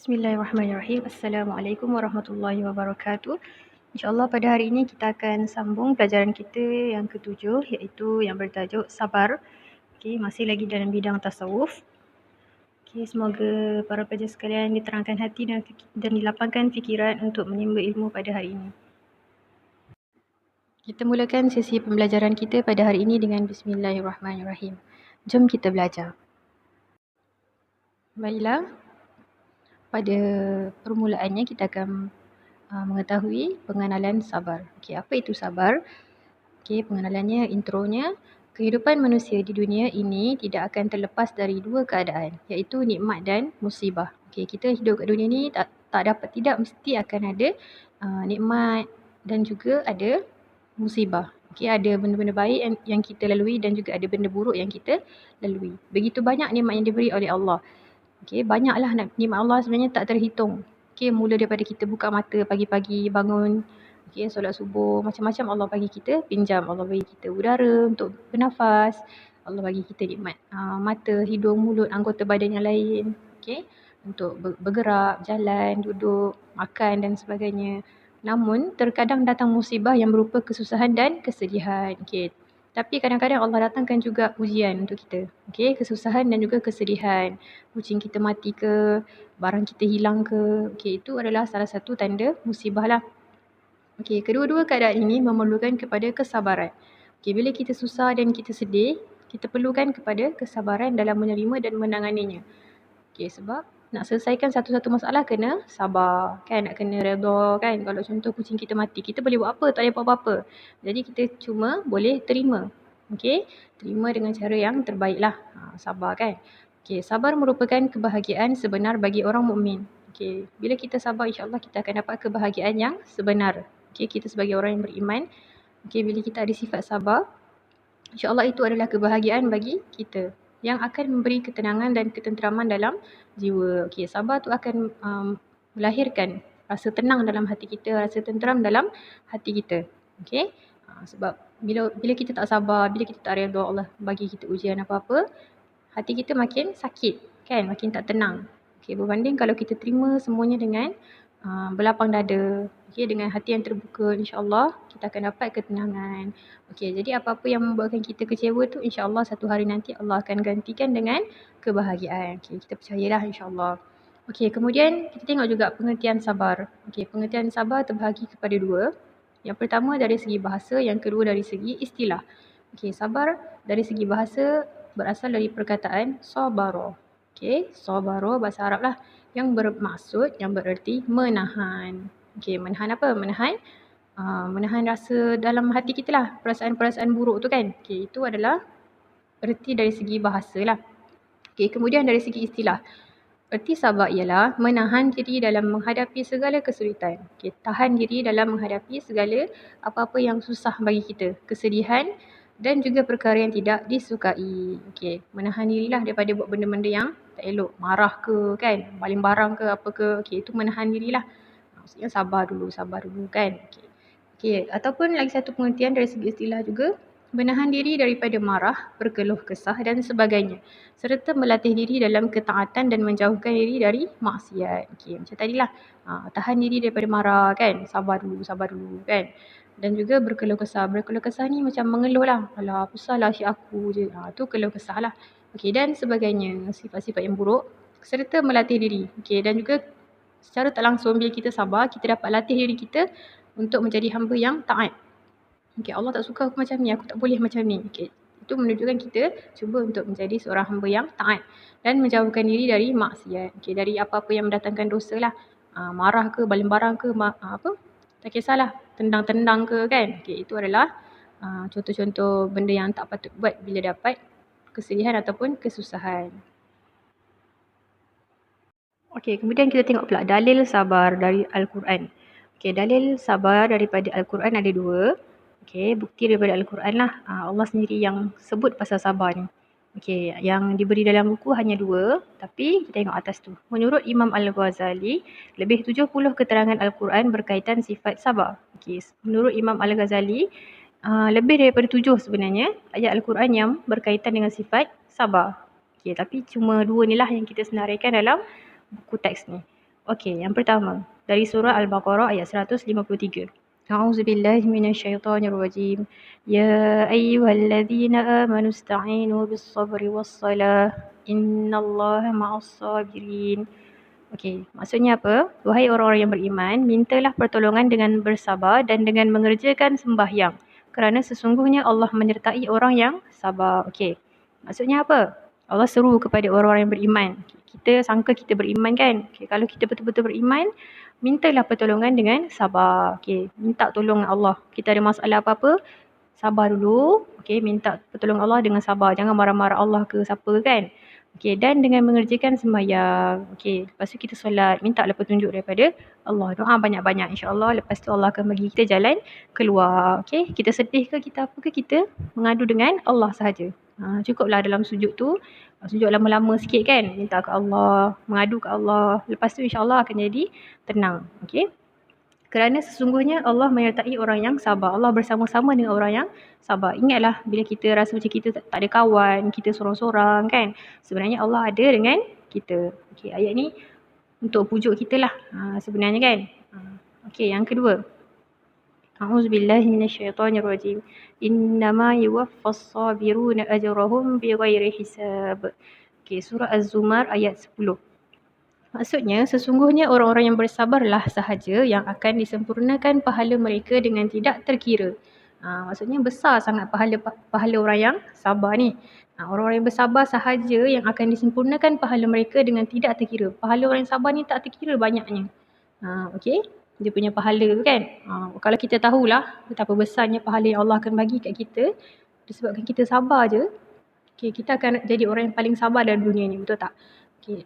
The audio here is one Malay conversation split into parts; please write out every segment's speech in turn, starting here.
Bismillahirrahmanirrahim. Assalamualaikum warahmatullahi wabarakatuh. InsyaAllah pada hari ini kita akan sambung pelajaran kita yang ketujuh, iaitu yang bertajuk sabar. Masih lagi dalam bidang tasawuf. Semoga para pelajar sekalian diterangkan hati dan dilapangkan fikiran untuk menimba ilmu pada hari ini. Kita mulakan sesi pembelajaran kita pada hari ini dengan Bismillahirrahmanirrahim. Jom kita belajar. Baiklah, pada permulaannya kita akan mengetahui pengenalan sabar. Apa itu sabar? Pengenalannya, intronya. Kehidupan manusia di dunia ini tidak akan terlepas dari dua keadaan, iaitu nikmat dan musibah. Kita hidup kat dunia ni tidak mesti akan ada nikmat dan juga ada musibah. Ada benda-benda baik yang kita lalui dan juga ada benda buruk yang kita lalui. Begitu banyak nikmat yang diberi oleh Allah. Banyaklah nikmat Allah sebenarnya tak terhitung. Mula daripada kita buka mata pagi-pagi, bangun, solat subuh, macam-macam Allah bagi kita pinjam. Allah bagi kita udara untuk bernafas. Allah bagi kita nikmat mata, hidung, mulut, anggota badan yang lain. Untuk bergerak, jalan, duduk, makan dan sebagainya. Namun, terkadang datang musibah yang berupa kesusahan dan kesedihan. Tapi kadang-kadang Allah datangkan juga ujian untuk kita. Kesusahan dan juga kesedihan. Kucing kita mati ke, barang kita hilang ke. Itu adalah salah satu tanda musibah lah. Kedua-dua keadaan ini memerlukan kepada kesabaran. Bila kita susah dan kita sedih, kita perlukan kepada kesabaran dalam menerima dan menanganinya. Sebab nak selesaikan satu-satu masalah kena sabar, kan? Nak kena redha, kan? Kalau contoh kucing kita mati, kita boleh buat apa? Tak boleh buat apa-apa. Jadi kita cuma boleh terima. Terima dengan cara yang terbaik lah. Sabar, kan? Sabar merupakan kebahagiaan sebenar bagi orang mukmin. Bila kita sabar, insyaAllah kita akan dapat kebahagiaan yang sebenar. Kita sebagai orang yang beriman, bila kita ada sifat sabar, insyaAllah itu adalah kebahagiaan bagi kita yang akan memberi ketenangan dan ketenteraman dalam jiwa. Sabar tu akan melahirkan rasa tenang dalam hati kita, rasa tenteram dalam hati kita. Sebab bila kita tak sabar, bila kita tak redha Allah bagi kita ujian apa-apa, hati kita makin sakit, kan? Makin tak tenang. Berbanding kalau kita terima semuanya dengan berlapang dada, dengan hati yang terbuka, insyaAllah kita akan dapat ketenangan. Jadi apa-apa yang membuatkan kita kecewa tu, insyaAllah satu hari nanti Allah akan gantikan dengan kebahagiaan. Kita percayalah, insyaAllah. Kemudian kita tengok juga pengertian sabar. Pengertian sabar terbahagi kepada dua. Yang pertama dari segi bahasa, yang kedua dari segi istilah. Sabar dari segi bahasa berasal dari perkataan sabara. Sabara bahasa Arab lah, yang bermaksud, yang bererti menahan. Menahan apa? Menahan rasa dalam hati kita lah, perasaan-perasaan buruk tu, kan? Itu adalah erti dari segi bahasa lah. Kemudian dari segi istilah, erti sabar ialah menahan diri dalam menghadapi segala kesulitan. Tahan diri dalam menghadapi segala apa-apa yang susah bagi kita, kesedihan dan juga perkara yang tidak disukai. Menahan dirilah daripada buat benda-benda yang tak elok, marah ke, kan, baling barang ke, apa ke. Itu menahan dirilah. Maksudnya sabar dulu, kan. Ataupun lagi satu pengertian dari segi istilah juga, menahan diri daripada marah, berkeluh kesah dan sebagainya, serta melatih diri dalam ketaatan dan menjauhkan diri dari maksiat. Macam tadilah, tahan diri daripada marah, kan, sabar dulu, kan. Dan juga berkeluh kesah. Berkeluh kesah ni macam mengeluh lah, alah apa salah asyik aku je, tu keluh kesah lah. Dan sebagainya, sifat-sifat yang buruk, serta melatih diri. Dan juga secara tak langsung bila kita sabar, kita dapat latih diri kita untuk menjadi hamba yang taat. Allah tak suka aku macam ni, aku tak boleh macam ni. Itu menunjukkan kita cuba untuk menjadi seorang hamba yang taat dan menjauhkan diri dari maksiat. Dari apa-apa yang mendatangkan dosa lah. Marah ke, baling barang ke, tak kisahlah, tendang-tendang ke, kan. Itu adalah contoh-contoh benda yang tak patut buat bila dapat kesedihan ataupun kesusahan. Kemudian kita tengok pula dalil sabar dari Al-Quran. Dalil sabar daripada Al-Quran ada dua. Bukti daripada Al-Quran lah. Allah sendiri yang sebut pasal sabar ni. Yang diberi dalam buku hanya dua, tapi kita tengok atas tu. Menurut Imam Al-Ghazali, lebih 70 keterangan Al-Quran berkaitan sifat sabar. Menurut Imam Al-Ghazali, lebih daripada 7 sebenarnya ayat Al-Quran yang berkaitan dengan sifat sabar. Tapi cuma dua ni lah yang kita senaraikan dalam buku teks ni. Okey, yang pertama dari surah Al-Baqarah ayat 153. A'udzubillahi minasyaitonirrajim. Ya ayyuhalladzina amanu ista'inu bis-sabri was-salah. Innallaha ma'as-sabirin. Okey, maksudnya apa? Wahai orang-orang yang beriman, mintalah pertolongan dengan bersabar dan dengan mengerjakan sembahyang. Kerana sesungguhnya Allah menyertai orang yang sabar. Okey, maksudnya apa? Allah seru kepada orang-orang yang beriman. Kita sangka kita beriman kan? Okay, kalau kita betul-betul beriman, mintalah pertolongan dengan sabar. Okey, minta tolong Allah. Kita ada masalah apa-apa, sabar dulu. Okey, minta pertolongan Allah dengan sabar. Jangan marah-marah Allah ke siapa kan? Okey, dan dengan mengerjakan sembahyang. Okey, lepas tu kita solat, mintalah petunjuk daripada Allah. Doa banyak-banyak, insya-Allah. Lepas tu Allah akan bagi kita jalan keluar. Okey, kita sedih ke, kita apa ke, kita mengadu dengan Allah sahaja. Cukuplah dalam sujud tu, sujud lama-lama sikit kan, minta ke Allah, mengadu ke Allah. Lepas tu insya-Allah akan jadi tenang. Okey. Kerana sesungguhnya Allah menyertai orang yang sabar. Allah bersama-sama dengan orang yang sabar. Ingatlah bila kita rasa macam kita tak ada kawan, kita sorang-sorang kan. Sebenarnya Allah ada dengan kita. Okey, ayat ni untuk pujuk kita lah sebenarnya kan. Okey, yang kedua. A'udzubillahi minasyaitonirrajim. Innama yuwaffas sabiruna ajrahum bighairi hisab. Okey, surah Az-Zumar ayat 10. Maksudnya, sesungguhnya orang-orang yang bersabarlah sahaja yang akan disempurnakan pahala mereka dengan tidak terkira. Maksudnya besar sangat pahala orang yang sabar ni. Orang-orang yang bersabar sahaja yang akan disempurnakan pahala mereka dengan tidak terkira. Pahala orang yang sabar ni tak terkira banyaknya. Okey, dia punya pahala tu kan. Kalau kita tahulah betapa besarnya pahala yang Allah akan bagi kat kita, disebabkan kita sabar je, okay, kita akan jadi orang yang paling sabar dalam dunia ni, betul tak? Okay.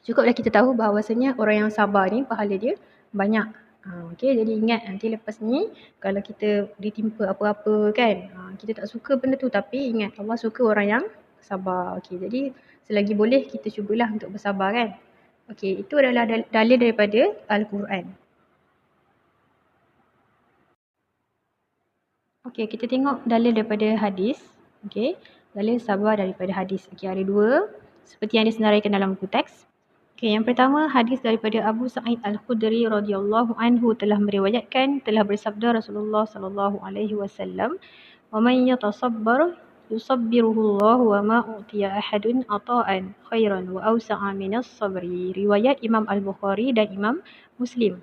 Cukuplah kita tahu bahawasanya orang yang sabar ni pahala dia banyak. Okey, jadi ingat nanti lepas ni kalau kita ditimpa apa-apa kan, kita tak suka benda tu, tapi ingat Allah suka orang yang sabar. Okey, jadi selagi boleh kita cubalah untuk bersabar kan. Okey, itu adalah dalil daripada Al-Quran. Okey, kita tengok dalil daripada hadis. Okey, dalil sabar daripada hadis. Okey, ada dua seperti yang disenaraikan dalam buku teks. Okay, yang pertama hadis daripada Abu Sa'id Al-Khudri radhiyallahu anhu telah meriwayatkan, telah bersabda Rasulullah sallallahu alaihi wasallam, "Wa man yatasabbar yusabbiruhu Allah wa ma utiya ahadun ata'an khairan wa awsa'a minas sabri." Riwayat Imam Al-Bukhari dan Imam Muslim.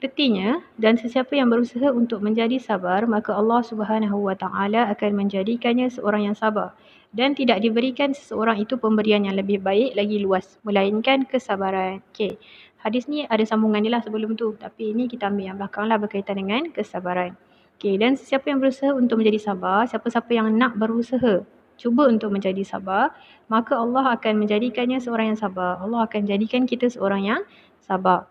Artinya, dan sesiapa yang berusaha untuk menjadi sabar, maka Allah Subhanahu wa taala akan menjadikannya seorang yang sabar. Dan tidak diberikan seseorang itu pemberian yang lebih baik lagi luas, melainkan kesabaran. Okey, hadis ni ada sambungan dia lah sebelum tu, tapi ini kita ambil yang belakang lah berkaitan dengan kesabaran. Okey, dan sesiapa yang berusaha untuk menjadi sabar, siapa-siapa yang nak berusaha cuba untuk menjadi sabar, maka Allah akan menjadikannya seorang yang sabar. Allah akan jadikan kita seorang yang sabar.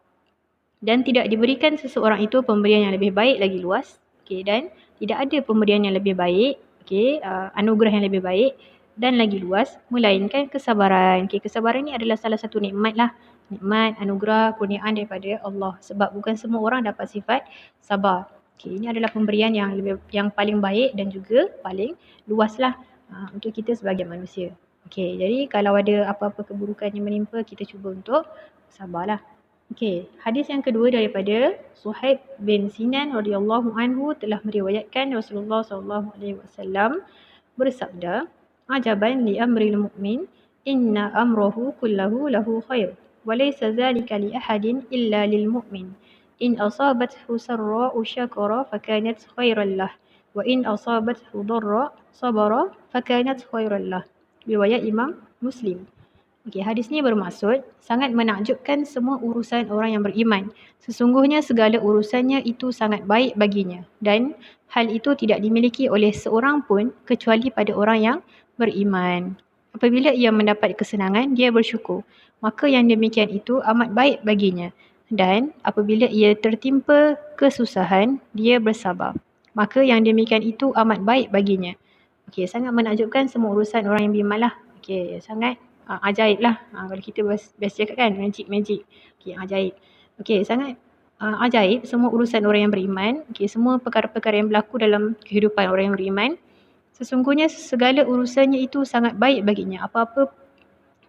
Dan tidak diberikan seseorang itu pemberian yang lebih baik lagi luas. Okey, dan tidak ada pemberian yang lebih baik, okey, anugerah yang lebih baik dan lagi luas, melainkan kesabaran. Okay, kesabaran ni adalah salah satu nikmat lah. Nikmat, anugerah, kurniaan daripada Allah. Sebab bukan semua orang dapat sifat sabar. Okay, ini adalah pemberian yang paling baik dan juga paling luas lah untuk kita sebagai manusia. Okay, jadi kalau ada apa-apa keburukan yang menimpa, kita cuba untuk sabarlah. Okay, hadis yang kedua daripada Suhaib bin Sinan radhiyallahu anhu telah meriwayatkan Rasulullah sallallahu alaihi wasallam bersabda, "Ajaban li amril mu'min, inna amrahu kullahu lahu khair, wa laysa dhalika li ahadin illa lil mu'min. In asabathu sarra'u syakara fakanat khairan lah, wa in asabathu dharra sabara fakanat khairan lah." Riwayat Imam Muslim. Okey, hadis ni bermaksud sangat menakjubkan semua urusan orang yang beriman. Sesungguhnya segala urusannya itu sangat baik baginya dan hal itu tidak dimiliki oleh seorang pun kecuali pada orang yang beriman. Apabila ia mendapat kesenangan, dia bersyukur. Maka yang demikian itu amat baik baginya. Dan apabila ia tertimpa kesusahan, dia bersabar. Maka yang demikian itu amat baik baginya. Okey, sangat menakjubkan semua urusan orang yang beriman lah. Okey, sangat ajaib lah. Kalau kita biasa cakap kan, magic. Okey, ajaib. Okey, sangat ajaib semua urusan orang yang beriman. Okey, semua perkara-perkara yang berlaku dalam kehidupan orang yang beriman. Sesungguhnya segala urusannya itu sangat baik baginya. Apa-apa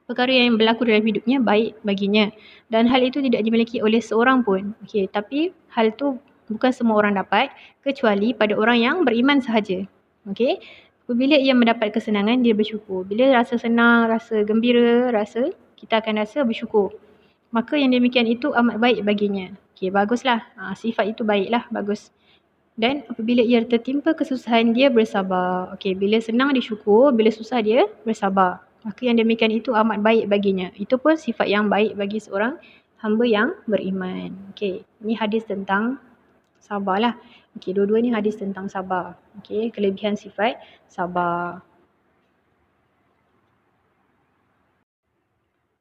perkara yang berlaku dalam hidupnya baik baginya, dan hal itu tidak dimiliki oleh seorang pun. Okey, tapi hal itu bukan semua orang dapat kecuali pada orang yang beriman sahaja. Okey, apabila ia mendapat kesenangan, dia bersyukur. Bila rasa senang, rasa gembira, kita akan rasa bersyukur. Maka yang demikian itu amat baik baginya. Okey, baguslah. Sifat itu baiklah, bagus. Dan apabila ia tertimpa kesusahan, dia bersabar. Okey, bila senang dia syukur, bila susah dia bersabar. Maka yang demikian itu amat baik baginya. Itu pun sifat yang baik bagi seorang hamba yang beriman. Okey, ini hadis tentang sabar lah. Okey, dua-dua ni hadis tentang sabar. Okey, kelebihan sifat sabar.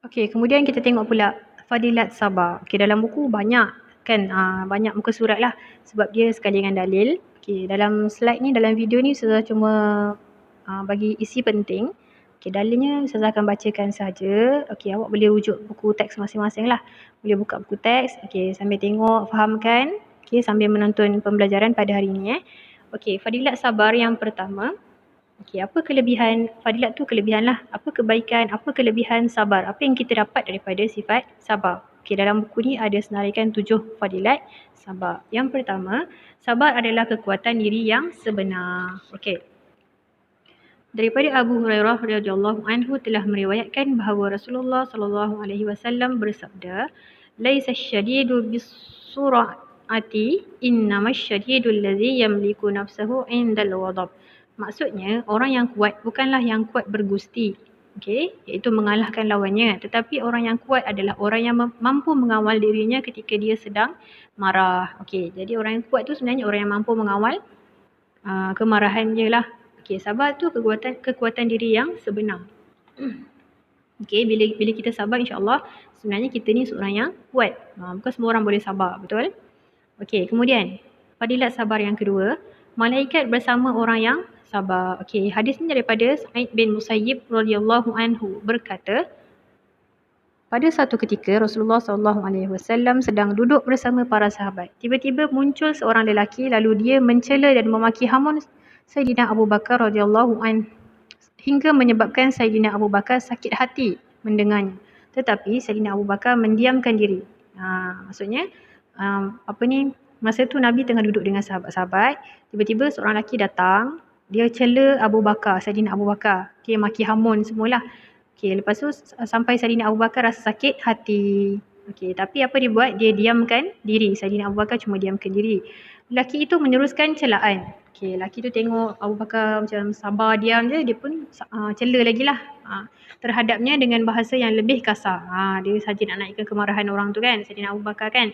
Okey, kemudian kita tengok pula fadilat sabar. Okey, dalam buku banyak kan, banyak muka surat lah sebab dia sekali dengan dalil. Okey, dalam slide ni, dalam video ni Ustazah cuma bagi isi penting. Okey, dalilnya Ustazah akan bacakan saja. Okey, awak boleh rujuk buku teks masing-masing lah. Boleh buka buku teks, okey, sambil tengok, fahamkan. Okey, sambil menonton pembelajaran pada hari ni. Okey, fadilat sabar yang pertama. Okey, apa kelebihan, fadilat tu kelebihan lah. Apa kebaikan, apa kelebihan sabar? Apa yang kita dapat daripada sifat sabar? Okey, dalam buku ni ada senaraikan 7 fadilat sabar. Yang pertama, sabar adalah kekuatan diri yang sebenar. Okey. Daripada Abu Hurairah radhiyallahu anhu telah meriwayatkan bahawa Rasulullah sallallahu alaihi wasallam bersabda, "Laisa syadidu bisur'ati, innamas syadidu allazi yamliku nafsahu 'indal ghadab." Maksudnya, orang yang kuat bukanlah yang kuat bergusti, okey, iaitu mengalahkan lawannya, tetapi orang yang kuat adalah orang yang mampu mengawal dirinya ketika dia sedang marah. Okey, jadi orang yang kuat tu sebenarnya orang yang mampu mengawal kemarahan dia lah. Okey, sabar tu kekuatan diri yang sebenar. Okey, bila kita sabar, insya-Allah sebenarnya kita ni seorang yang kuat. Bukan semua orang boleh sabar, betul? Okey, kemudian fadilat sabar yang kedua, malaikat bersama orang yang sabar. Okey, hadis ni daripada Sa'id bin Musayyib radhiyallahu anhu berkata, pada satu ketika Rasulullah SAW sedang duduk bersama para sahabat. Tiba-tiba muncul seorang lelaki lalu dia mencela dan memaki hamun Sayyidina Abu Bakar radhiyallahu anhu hingga menyebabkan Sayyidina Abu Bakar sakit hati mendengarnya. Tetapi Sayyidina Abu Bakar mendiamkan diri. Maksudnya masa tu Nabi tengah duduk dengan sahabat-sahabat, tiba-tiba seorang lelaki datang, dia cela Abu Bakar, Sayyidina Abu Bakar. Dia maki hamun semualah. Okey, lepas tu sampai Sayyidina Abu Bakar rasa sakit hati. Okey, tapi apa dia buat? Dia diamkan diri. Sayyidina Abu Bakar cuma diamkan diri. Lelaki itu meneruskan celaan. Okey, lelaki tu tengok Abu Bakar macam sabar diam je, dia pun cela lagi lah terhadapnya dengan bahasa yang lebih kasar. Dia saja nak naikkan kemarahan orang tu kan, Sayyidina Abu Bakar kan.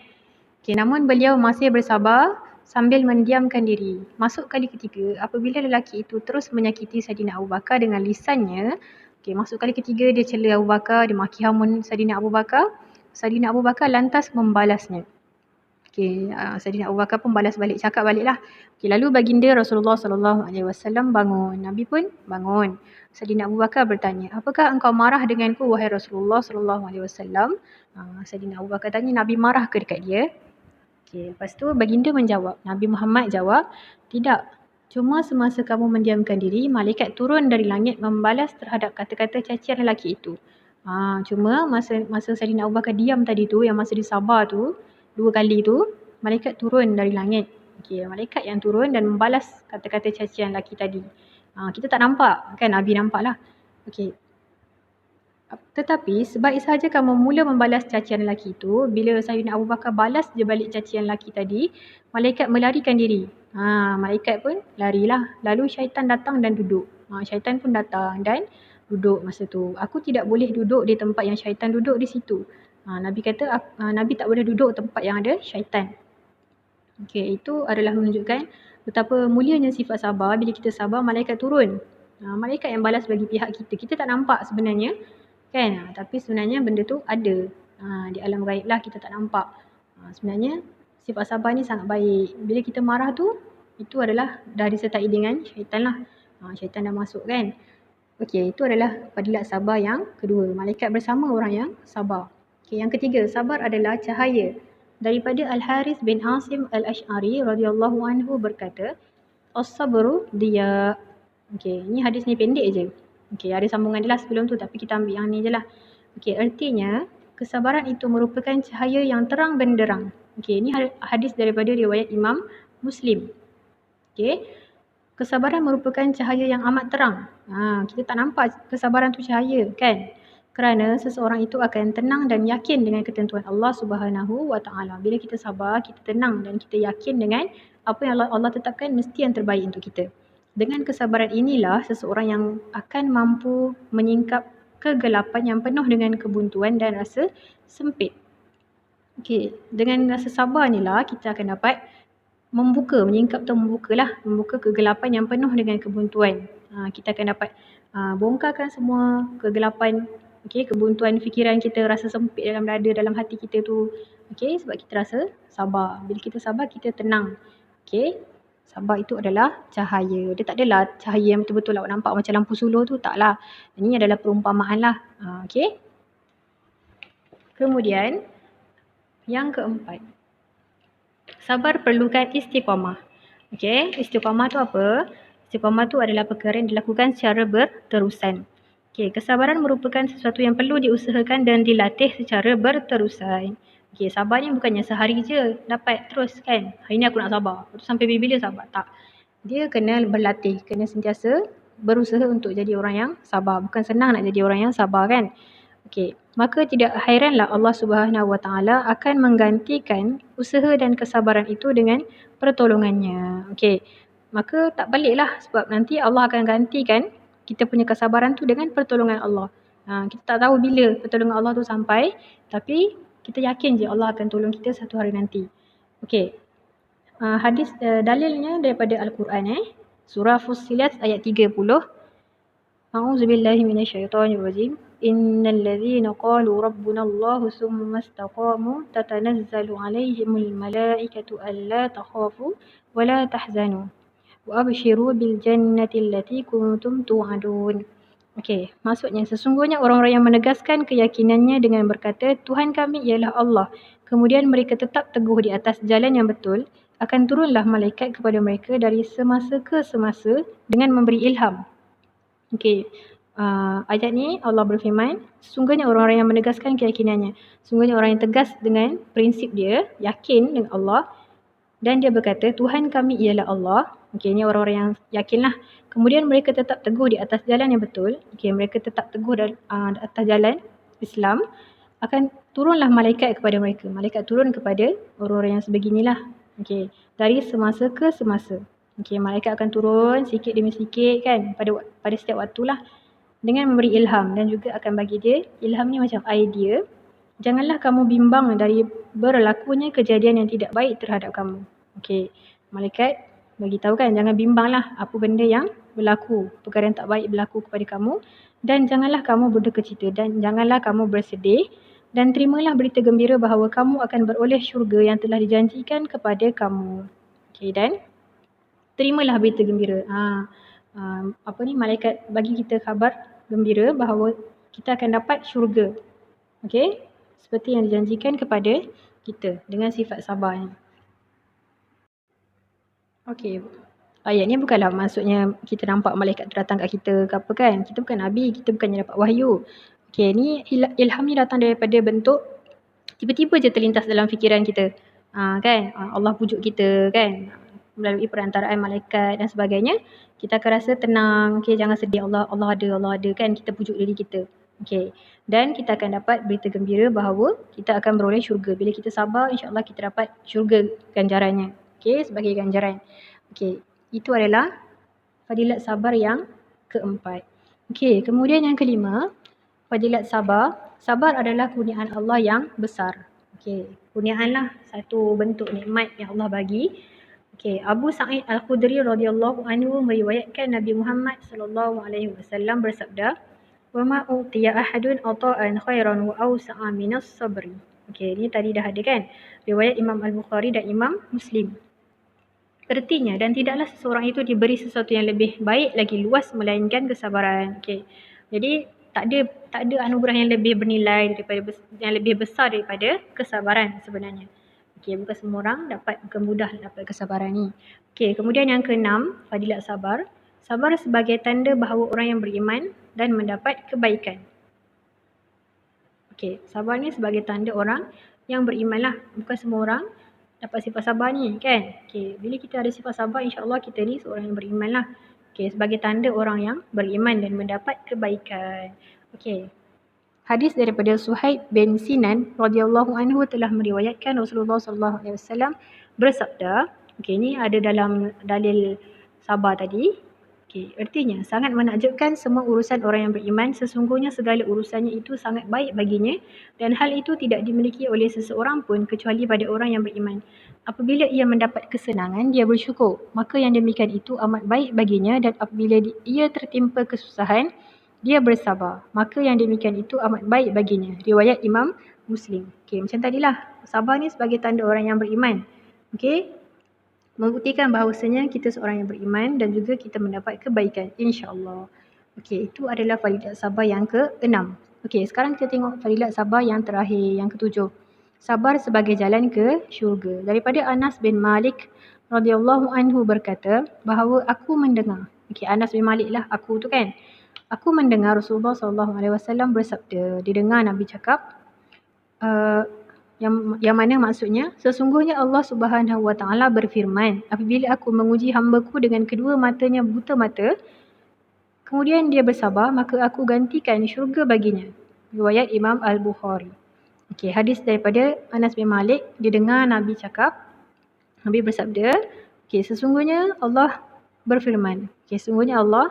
Okey, namun beliau masih bersabar sambil mendiamkan diri. Masuk kali ketiga, apabila lelaki itu terus menyakiti Sayyidina Abu Bakar dengan lisannya. Okey, masuk kali ketiga dia cela Abu Bakar, dia maki hamun Sayyidina Abu Bakar. Sayyidina Abu Bakar lantas membalasnya. Okey, Sayyidina Abu Bakar pun balas balik, cakap baliklah. Okey, lalu baginda Rasulullah SAW bangun. Nabi pun bangun. Sayyidina Abu Bakar bertanya, apakah engkau marah denganku wahai Rasulullah SAW? Sayyidina Abu Bakar tanya, Nabi marah ke dekat dia? Okey, lepas tu baginda menjawab, Nabi Muhammad jawab, tidak. Cuma semasa kamu mendiamkan diri, malaikat turun dari langit membalas terhadap kata-kata cacian lelaki itu. Cuma masa Sayyidina Abu Bakar diam tadi tu, yang masa dia sabar tu, 2 kali tu, malaikat turun dari langit. Okey, malaikat yang turun dan membalas kata-kata cacian lelaki tadi. Kita tak nampak, kan Nabi nampak lah. Okey. Tetapi sebaik sahaja kamu mula membalas cacian lelaki itu, bila Sayyidina Abu Bakar balas je balik cacian lelaki tadi, malaikat melarikan diri. Malaikat pun larilah. Lalu syaitan datang dan duduk. Syaitan pun datang dan duduk masa tu. Aku tidak boleh duduk di tempat yang syaitan duduk di situ. Nabi kata, Nabi tak boleh duduk tempat yang ada syaitan. Okey, itu adalah menunjukkan betapa mulianya sifat sabar. Bila kita sabar, malaikat turun. Malaikat yang balas bagi pihak kita. Kita tak nampak sebenarnya. Kan? Tapi sebenarnya benda tu ada. Di alam gaib lah, kita tak nampak. Sebenarnya sifat sabar ni sangat baik. Bila kita marah tu, itu adalah dah disertai dengan syaitan lah. Syaitan dah masuk kan. Okey, itu adalah fadilat sabar yang kedua. Malaikat bersama orang yang sabar. Okey, yang ketiga, sabar adalah cahaya. Daripada Al-Harith bin Asim Al-Ash'ari radhiyallahu anhu berkata, As-sabru dia. Okey, ni hadis ni pendek je. Okey, ada sambungan dia lah sebelum tu tapi kita ambil yang ni je lah. Okey, artinya kesabaran itu merupakan cahaya yang terang benderang. Okey, ini hadis daripada riwayat Imam Muslim. Okey, kesabaran merupakan cahaya yang amat terang. Kita tak nampak kesabaran tu cahaya kan? Kerana seseorang itu akan tenang dan yakin dengan ketentuan Allah Subhanahu Wa Taala. Bila kita sabar, kita tenang dan kita yakin dengan apa yang Allah tetapkan mesti yang terbaik untuk kita. Dengan kesabaran inilah seseorang yang akan mampu menyingkap kegelapan yang penuh dengan kebuntuan dan rasa sempit. Okey, dengan rasa sabar inilah kita akan dapat menyingkap atau membuka kegelapan yang penuh dengan kebuntuan. Kita akan dapat bongkarkan semua kegelapan, kebuntuan fikiran kita, rasa sempit dalam dada, dalam hati kita tu. Sebab kita rasa sabar. Bila kita sabar, kita tenang. Sabar itu adalah cahaya. Dia tak adalah cahaya yang betul-betul awak nampak macam lampu suluh tu, taklah. Ini adalah perumpamaan lah. Kemudian, yang keempat. Sabar perlukan istiqamah. Istiqamah tu apa? Istiqamah tu adalah perkara yang dilakukan secara berterusan. Kesabaran merupakan sesuatu yang perlu diusahakan dan dilatih secara berterusan. Sabar ni bukannya sehari je dapat terus kan. Hari ni aku nak sabar. Sampai bila sabar? Tak. Dia kena berlatih, kena sentiasa berusaha untuk jadi orang yang sabar. Bukan senang nak jadi orang yang sabar kan. Maka tidak hairanlah Allah Subhanahu Wa Taala akan menggantikan usaha dan kesabaran itu dengan pertolongannya. Maka tak peliklah sebab nanti Allah akan gantikan kita punya kesabaran tu dengan pertolongan Allah. Kita tak tahu bila pertolongan Allah tu sampai, tapi kita yakin je Allah akan tolong kita satu hari nanti. Hadis dalilnya daripada Al-Quran surah Fussilat ayat 30. A'udzubillahi minasyaitonirrajim. Innal ladzina qalu rabbuna Allah tsumma istaqamu tatanazzalu 'alaihimul malaikatu alla takhafu wa la tahzanu wa abshiru bil jannati allati kuntum tu'adun. Maksudnya sesungguhnya orang-orang yang menegaskan keyakinannya dengan berkata Tuhan kami ialah Allah. Kemudian mereka tetap teguh di atas jalan yang betul, akan turunlah malaikat kepada mereka dari semasa ke semasa dengan memberi ilham. Ayat ni Allah berfirman, sesungguhnya orang-orang yang menegaskan keyakinannya, sesungguhnya orang yang tegas dengan prinsip dia, yakin dengan Allah, dan dia berkata Tuhan kami ialah Allah. Ini orang-orang yang yakinlah. Kemudian mereka tetap teguh di atas jalan yang betul. Mereka tetap teguh di atas jalan Islam, akan turunlah malaikat kepada mereka. Malaikat turun kepada orang-orang yang sebeginilah. Dari semasa ke semasa. Malaikat akan turun sikit demi sikit kan, pada setiap waktulah, dengan memberi ilham dan juga akan bagi dia ilham ni macam idea. Janganlah kamu bimbang dari berlakunya kejadian yang tidak baik terhadap kamu. Malaikat bagi tahu kan, jangan bimbanglah apa benda yang berlaku, perkara yang tak baik berlaku kepada kamu, dan janganlah kamu berduka cita dan janganlah kamu bersedih, dan terimalah berita gembira bahawa kamu akan beroleh syurga yang telah dijanjikan kepada kamu. Dan terimalah berita gembira. Malaikat bagi kita khabar gembira bahawa kita akan dapat syurga. Seperti yang dijanjikan kepada kita dengan sifat sabar ni. Ayat ni bukanlah maksudnya kita nampak malaikat tu datang kat kita ke apa kan. Kita bukan Nabi, kita bukannya dapat wahyu. Ni ilham ni datang daripada bentuk tiba-tiba je terlintas dalam fikiran kita. Allah pujuk kita kan, melalui perantaraan malaikat dan sebagainya. Kita akan rasa tenang, jangan sedih, Allah ada kan, kita pujuk diri kita. Dan kita akan dapat berita gembira bahawa kita akan beroleh syurga. Bila kita sabar, insya-Allah kita dapat syurga ganjarannya. Sebagai ganjaran. Itu adalah fadilat sabar yang keempat. Kemudian yang kelima, fadilat sabar. Sabar adalah kurniaan Allah yang besar. Kurniaanlah satu bentuk nikmat yang Allah bagi. Abu Sa'id Al-Khudri radhiyallahu anhu meriwayatkan Nabi Muhammad sallallahu alaihi wasallam bersabda, "Wa ma utiya ahadun ata'an khairan wa awsa'a minas sabri." Ni tadi dah ada kan? Riwayat Imam Al-Bukhari dan Imam Muslim. Artinya, dan tidaklah seseorang itu diberi sesuatu yang lebih baik lagi luas melainkan kesabaran. Jadi tak ada anugerah yang lebih bernilai yang lebih besar daripada kesabaran sebenarnya. Bukan semua orang bukan mudah dapat kesabaran ni. Kemudian yang keenam, fadilat sabar. Sabar sebagai tanda bahawa orang yang beriman dan mendapat kebaikan. Okey, sabar ni sebagai tanda orang yang beriman lah. Bukan semua orang dapat sifat sabar ni kan. Okey, bila kita ada sifat sabar, insya-Allah kita ni seorang yang beriman lah. Okey, sebagai tanda orang yang beriman dan mendapat kebaikan. Okey. Hadis daripada Suhaib bin Sinan radhiyallahu anhu telah meriwayatkan Rasulullah sallallahu alaihi wasallam bersabda. Okey, ni ada dalam dalil sabar tadi. Okey, artinya sangat menakjubkan semua urusan orang yang beriman, sesungguhnya segala urusannya itu sangat baik baginya dan hal itu tidak dimiliki oleh seseorang pun kecuali pada orang yang beriman. Apabila ia mendapat kesenangan, dia bersyukur, maka yang demikian itu amat baik baginya, dan apabila ia tertimpa kesusahan, dia bersabar, maka yang demikian itu amat baik baginya. Riwayat Imam Muslim. Okey, macam tadilah, sabar ni sebagai tanda orang yang beriman. Okey, membuktikan bahawasanya kita seorang yang beriman dan juga kita mendapat kebaikan, insya-Allah. Okey, itu adalah fadilat sabar yang ke-6. Okey, sekarang kita tengok fadilat sabar yang terakhir, yang ke-7. Sabar sebagai jalan ke syurga. Daripada Anas bin Malik radhiyallahu anhu berkata bahawa aku mendengar. Okey, Anas bin Malik lah aku tu kan. Aku mendengar Rasulullah SAW bersabda. Didengar Nabi cakap, yang mana maksudnya, sesungguhnya Allah Subhanahu Wa Taala berfirman, apabila aku menguji hamba-Ku dengan kedua matanya buta mata, kemudian dia bersabar, maka aku gantikan syurga baginya. Riwayat Imam Al-Bukhari. Okey, hadis daripada Anas bin Malik, dia dengar Nabi cakap, Nabi bersabda, okey, sesungguhnya Allah berfirman. Okey, sesungguhnya Allah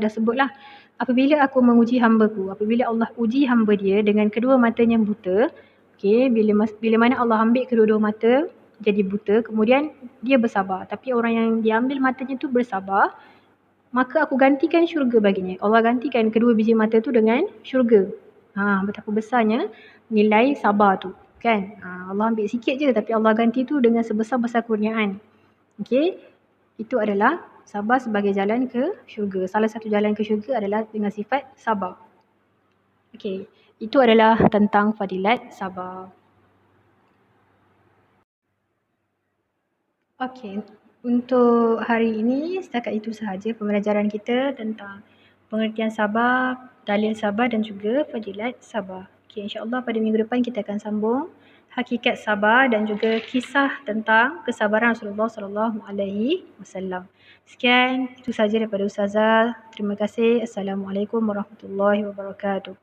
dah sebutlah, apabila aku menguji hamba-Ku, apabila Allah uji hamba dia dengan kedua matanya buta, okey, bila mana Allah ambil kedua-dua mata jadi buta, kemudian dia bersabar. Tapi orang yang diambil matanya tu bersabar, maka aku gantikan syurga baginya. Allah gantikan kedua biji mata tu dengan syurga. Betapa besarnya nilai sabar tu, kan? Allah ambil sikit je tapi Allah ganti tu dengan sebesar-besar kurniaan. Okey, itu adalah sabar sebagai jalan ke syurga. Salah satu jalan ke syurga adalah dengan sifat sabar. Okey, itu adalah tentang fadilat sabar. Okey, untuk hari ini setakat itu sahaja pembelajaran kita tentang pengertian sabar, dalil sabar dan juga fadilat sabar. Okey, insya-Allah pada minggu depan kita akan sambung hakikat sabar dan juga kisah tentang kesabaran Rasulullah sallallahu alaihi wasallam. Sekian, itu sahaja daripada Ustazah. Terima kasih. Assalamualaikum warahmatullahi wabarakatuh.